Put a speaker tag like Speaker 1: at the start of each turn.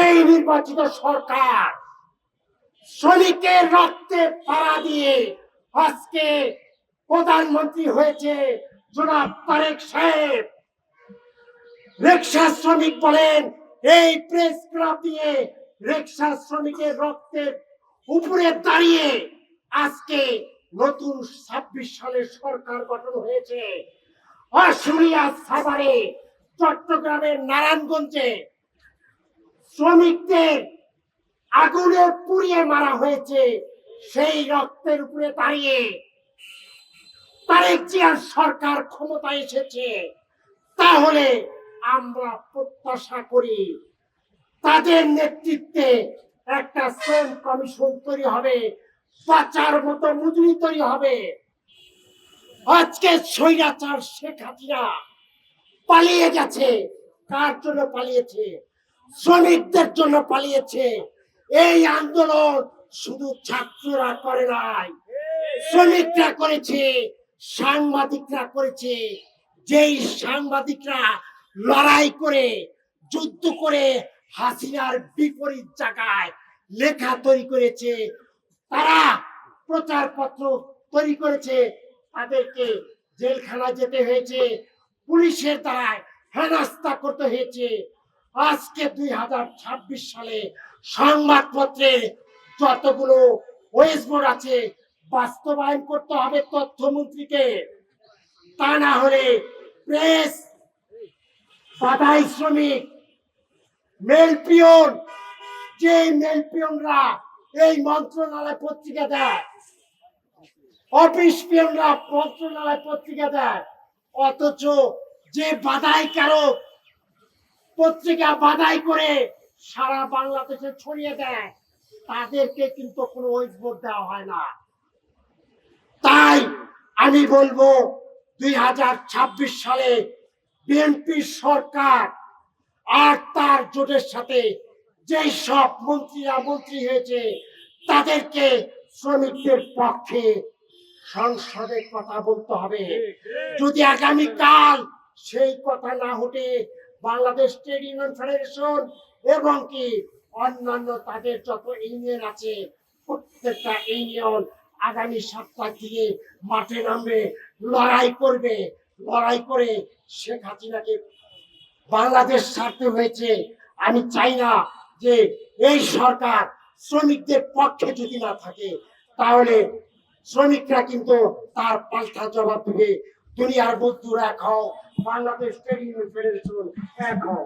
Speaker 1: এই নির্বাচিত সরকার শ্রমিকের রক্তে পাড়া দিয়ে আজকে প্রধানমন্ত্রী হয়েছে জনাব তারেক সাহেব। রিক্সা শ্রমিক বলেন, এই প্রেস ক্লাব দিয়ে রিক্সা শ্রমিকের রক্তের উপরে দাঁড়িয়ে আজকে নতুন 26 সালের সরকার গঠন হয়েছে। আশুলিয়া, সাভারে, চট্টগ্রামের নারায়ণগঞ্জে শ্রমিকদের আগুনে পুড়িয়ে মারা হয়েছে। সেই রক্তের উপরে দাঁড়িয়ে তারেক জিয়ার সরকার ক্ষমতায় এসেছে। তাহলে আমরা প্রত্যাশা করি তাদের নেতৃত্বে একটা শ্রম কমিশন তৈরি হবে, বাঁচার মতো মজুরি তৈরি হবে। আজকে স্বৈরাচার শেখ হাসিনা পালিয়ে গেছে। কার জন্য পালিয়েছে? শ্রমিকদের জন্য পালিয়েছে। এই আন্দোলন শুধু ছাত্ররা করে নাই, শ্রমিকরা করেছে, সাংবাদিকরা করেছে। যেই সাংবাদিকরা লড়াই করে, যুদ্ধ করে হাসিনার বিপরীত জায়গায় লেখা তৈরি করেছে, তারা প্রচারপত্র তৈরি করেছে, তাদেরকে জেলখানায় যেতে হয়েছে, পুলিশের দ্বারা হেনস্থা করতে হয়েছে। আজকে 2026 সালে সংবাদপত্রে যতগুলো ওয়েজবোর্ড আছে বাস্তবায়ন করতে হবে তথ্যমন্ত্রীকে। তা না হলে প্রেস, বাধাই শ্রমিক, মেল পিয়ন, যে মেল পিয়নরা এই মন্ত্রণালয় পত্রিকা দেয়, অফিস পিয়নরা মন্ত্রণালয় পত্রিকা দেয়, অথচ যে বাধাই কারক পত্রিকা বাধাই করে সারা বাংলাদেশে ছড়িয়ে দেয়, তাদেরকে কিন্তু কোনো ওয়েজবোর্ড দেওয়া হয় না। তাই আমি বলবো 2026 সালে বিএনপি সরকার আর তার জোটের সাথে যেই সব মন্ত্রীরা মন্ত্রী হয়েছে তাদেরকে শ্রমিকদের পক্ষে সংসদে কথা বলতে হবে। যদি আগামীকাল সেই কথা না হতে বাংলাদেশ ট্রেড ইউনিয়ন ফেডারেশন এবং কি অন্যান্য তাদের যত ইউনিয়ন আছে প্রত্যেকটা ইউনিয়ন আগামী সপ্তাহ থেকে মাঠে নামবে, লড়াই করবে। লড়াই করে শেখ হাসিনাকে বাংলাদেশ ছাড়তে হয়েছে। আমি চাই না যে এই সরকার শ্রমিকদের পক্ষে যদি না থাকে তাহলে শ্রমিকরা কিন্তু তার পাল্টা জবাব দেবে। দুনিয়ার মজদুর এক হও, বাংলাদেশ ট্রেড ইউনিয়ন ফেডারেশন এক হও।